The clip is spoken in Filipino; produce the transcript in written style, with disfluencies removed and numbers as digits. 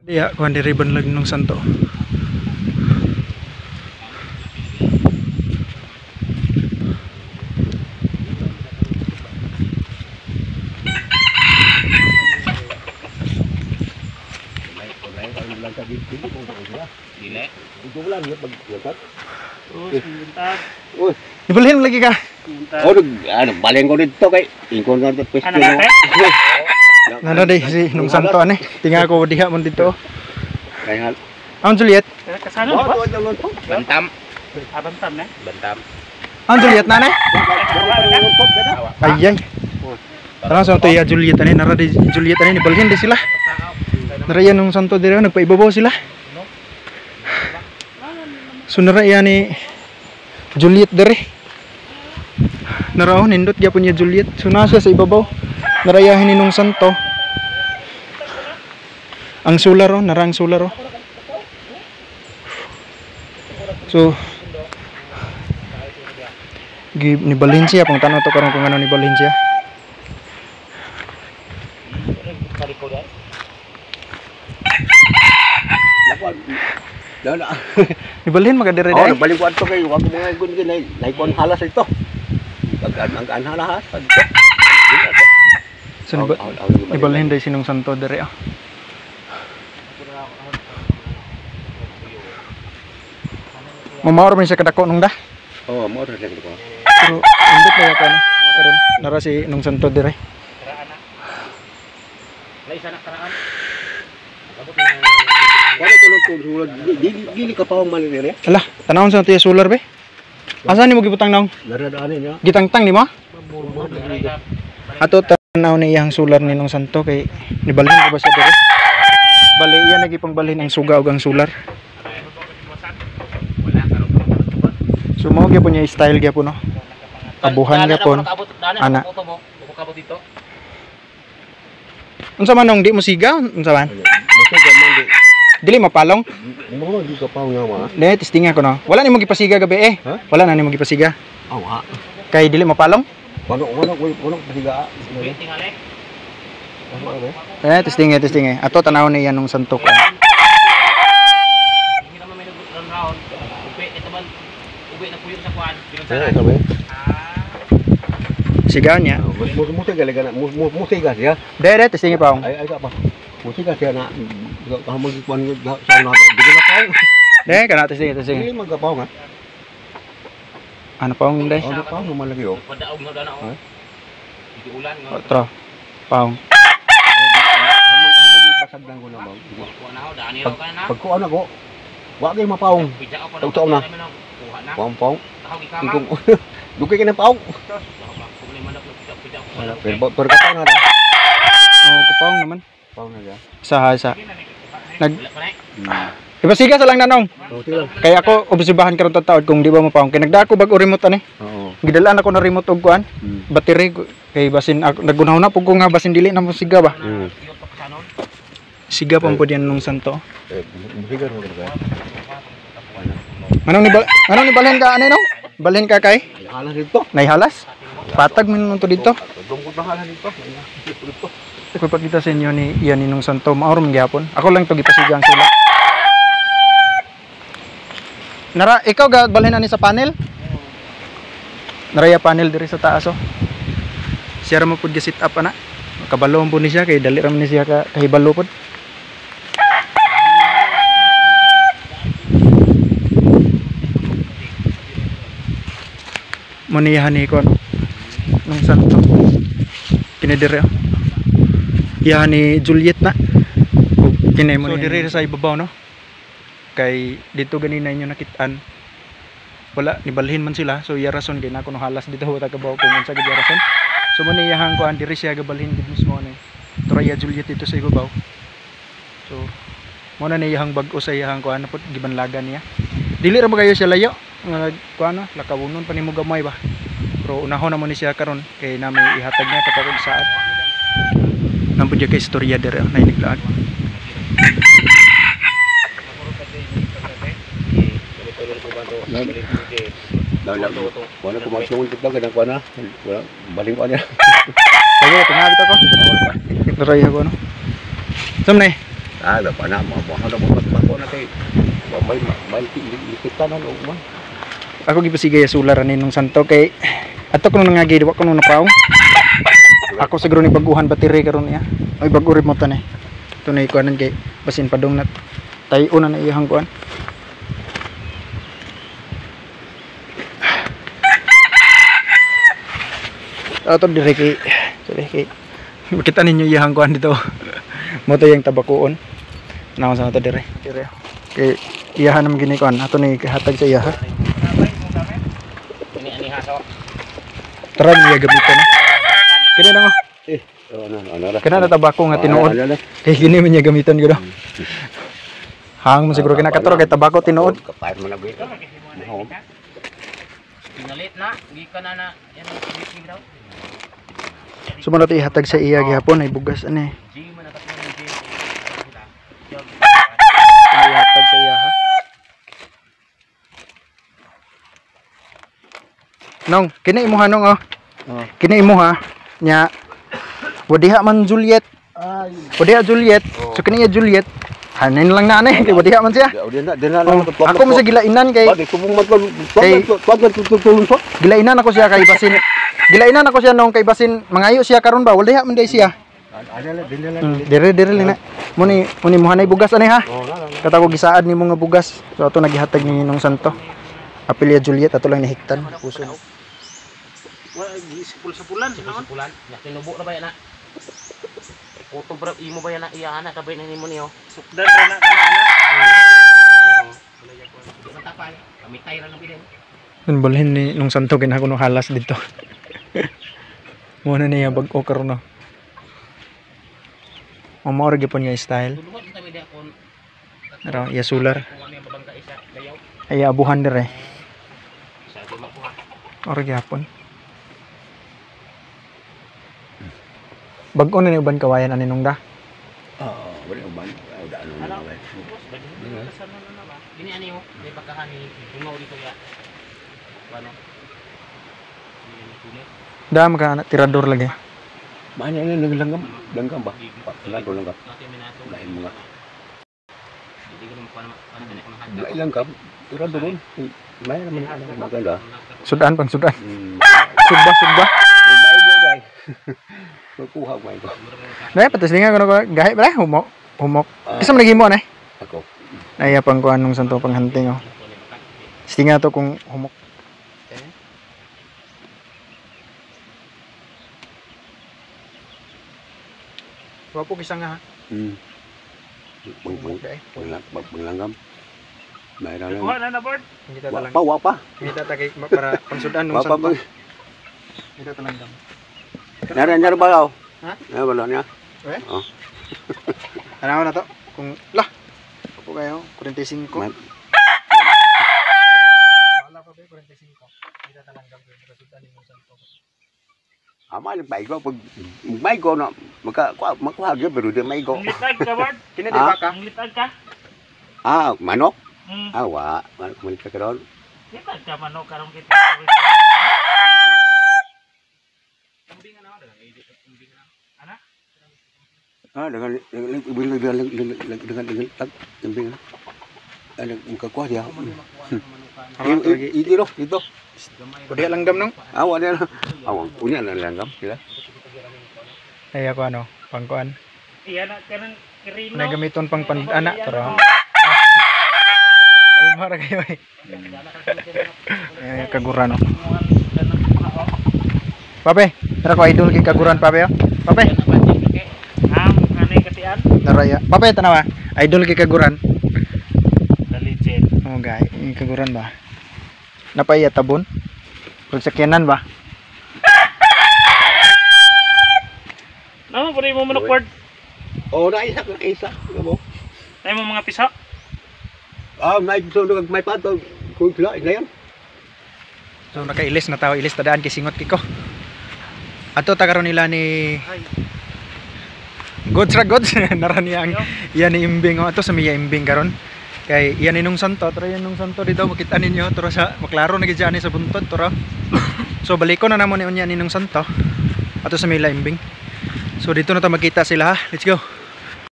Dia kuan diri banlag nung santo. Dibeliin lagi kah? Oh, balik ko dito kay ingkon nga to pwesto. Nana deh si nung santo aneh. Tinggal ko diha mon dito. Kay hal. Ang Juliet. Kasano ba? Bantam. Bantam na. Bantam. Ang Juliet na Ayay. Tara sa to ya Juliet ani nara di Juliet ani nibalhin di sila. Nara yan nung santo dire nagpaibabaw sila. So nara yan ni Juliet dire. Naraon nindot gyapon niya Juliet. So nasa sa ibabaw. Narayahin ni nung santo. Ang solar oh, narang solar oh. So ni Valencia pang tanaw to karon kung ano ni Valencia. Ni Balhin magadire dai. Oh, balik ko ato kay wag mo nga gun ginay. Naikon halas ito. Pag ang halas dito. So ni Balhin dai sinong santo dire ah. Mamawar man siya kadako nung da. Oh, mo ra dito ko. Pero indot na ka no. Karon nara si nung santo dire. Karaan na. Lay sana karaan. Wala tulong tulong dili ka pa mali dire. Ala, tanawon sa tiya solar be. Asa ni mo gibutang naong? Daradaan niya. Gitangtang ni mo? Ato tanaw ni iyang solar ni nung santo kay nibalhin ko ba siya dire? Bali iya nagipangbalhin ang suga ug ang solar. So mo gyapon niya style gyapon no. Abuhan gyapon. Ana. Unsa man nung di mo siga? Unsa man? Dili mapalong? Mo di ka pa nga ma. Dili testingan ko no. Wala nimo gipasiga gabi eh. Huh? Wala na nimo gipasiga. Oh, ha. Kay dili mapalong? Wano pasiga. Testing. Ato tanaw ni yan nung santo ko. Sigaw niya. Musiga siya. Dere testing pa. Ay ka pa. Musiga siya na kamag kuan sa na dili na pa. Dere kana testing. Dili magapaw nga. Ano pa ang day? Ano pa naman lagi oh. Padaog na dana oh. Di ulan nga. Otro. Paong. Hamag basag lang ko na ba. Kuha na ho dani raw kana. Pag kuan ako. Wa gyud mapaong. Tugtog na. Kuha na. Paong. Tahog ikama. Ingkong. Dugay ka na paong. Wala pero ka na. Oh, kupaong naman. Paong na ya. Sa. Nag Ipasiga sa lang nanong. Kaya ako obserbahan karon taud kung di ba mapaong kay nagdako bag o remote ani. Oo. Gidalaan ako na remote og kuan. Battery kay basin ako nagunaw na pug ko nga basin dili na mo siga ba. Siga pa pud yan nung santo. Musiga ro ka. Manong ni balhin ka ani no? Balhin ka kay? Halas dito. Naihalas. Patag min to dito. Dungkot na halas dito. Ko pakita sa inyo ni iyan ni nung santo maurom gyapon. Ako lang to gipasiga ang sila. Nara, ikaw ga balhin ani sa panel? Naraya panel diri sa taas oh. Siya ra mo pud gi-sit up ana. Kabalo po ni siya kay dali ra man ni siya ka kahibalo pud. Muniyahan ni kon nung santo. Kini diri oh. Iyahan ni Juliet na. Kini mo so, diri sa ibabaw no. Kay dito ganina inyo nakitaan wala nibalhin man sila so iya rason kay nako no halas dito wala kabaw kung unsa gid rason so mo niyahang ko diri siya gabalhin gid mismo ni Toraya Juliet dito sa ibabaw so mo na niyahang bag-o sa iyahang ko ano pud gibanlagan niya dili ra ba kayo siya layo kuano lakawunon pa nimo gamay ba pero unahon na mo ni siya karon kay nami ihatag niya kapag saat nampud kay istorya dere na iniglaag. Wala ko magsuon kita kadang kuana. Wala baling ko niya. Sige, tungag ito ko. Naray ako no. Sam ni. Dapat na mo mo na kay may kita na loob man. Ako gipasigay sular ani nung santo kay ato kuno nangagi wa kuno napaw. Ako siguro ni baguhan battery karon niya. Ay bago rin mo to ni. Tunay kuanan kay basin padong nat. Tayo na iyang kuan. Ato dire kay makita ninyo iyang kuan dito. Mo to yung tabakuon. Naon sa ato dire. Kay iyahan naman gini kuan. Ato ni hatag sa iyaha. Ini haso. Tara niya gamiton. Kini na mo. Ano. Kana na tabako nga tinuod. Kay gini man niya gamiton gud. Hang mo siguro kinakatoro kay tabako tinuod. Kapay mo na ba? Pinalit na, gi ka na yan ang committee daw. Sumunod ihatag sa iya gihapon ay bugas ani. G man atas mo ng G. Ihatag sa iya ha. Nong, kini imo hanong oh. Kini imo ha. Nya wadiha man Juliet. Wadiha Juliet. So kini ya Juliet. Hanin lang na ani, kay wadiha man siya. Ako mo sa gilainan kay gilainan ako siya kay basin. Gilainan ako siya nung kay basin mangayo siya karon ba wala man day siya. Dire na. Muni mo hanay bugas ani ha. Kata ko gisaad nimo nga bugas. So ato nagihatag ni Ninong Santo. Apilia Juliet ato lang ni hiktan puso. Wala sipul-sipulan sipulan. Ya tinubo na ba yan na? Kuto bro imo ba yan na iya ana kabay na nimo niyo. Sukdan ra na kana. Matapay. Kamitay ra lang bilin. Balhin ni Ninong Santo kina kuno halas dito. Muna niya bag-o karon no. Mamor gyapon nga style. Ara ya solar. Ay abuhan dire. Ora gyapon. Bag-o na ni uban kawayan ani nung da. Wala uban. Ano na ba? Ini ani mo, may pagkahani tungaw dito ya. Ano? Da maka tirador lagi. Mana ini langgam ba? Langgam. Lain mga. Lain langgam. Tura doon. May naman maganda. Sudan pang sudan. Sudba. May go dai. Kukuha may go. Dai patos dinga kuno gahi ba humok. Kisa man nagimo na. Ako. Ay pang kuan nung santo panghunting oh. Stinga to kung humok. Wapo kisang nga ha. Maglanggam. May ra lang. Kuha na board. Hindi ta talang. Wapa. Hindi ta tagay para pangsudan nung santo. Hindi ta talanggam. Nara ba daw? Ha? Nara ba niya? Eh? Oh. Ano na to? Kung lah. Ako kayo 45. Wala pa ba 45. Hindi ta talanggam para sudan nung santo. Ama ni maigo pag maigo no makuha gyud pero di maigo. Litag ka board. Kini di ba ka? Litag ka. Manok. Wa manok man ka karon. Litag ka manok karon kita. Kambing na daw. Kambing na. Ana? Dengan tag kambing. Ano magkakuha dia. Ito. Pwede langgam nung? Awa dia. Awang punya na langgam sila. Ay ako ano, pangkuan. Iya na kanang kirino. Nagamiton pang pandana pero. Almara kayo eh. Ay kaguran no. Pape, tara ko idol kay kaguran pape yo. Pape. Anay katian. Naraya. Pape tanawa. Idol kay kaguran. The legend. Oh gay, kaguran ba? Napaya tabon. Kung sakyanan ba? Ano pwede mo manok board? Oh, naisa. Mo. Tayo mo mga pisa. May sunod may pato. Kung sila na yan. So nakailis na tao, ilis tadaan kay singot kiko. Ato ta karon nila ni Gods naraniang yan ni Imbing oh. Ato sa miya Imbing karon. Kay yan Ninong Santo, tara yan Ninong Santo dito makita ninyo turo sa maklaro na gid sa buntod turo. So baliko na namo ni unya Ninong Santo. Ato sa Mila Imbing. So dito na ta makita sila ha. Let's go.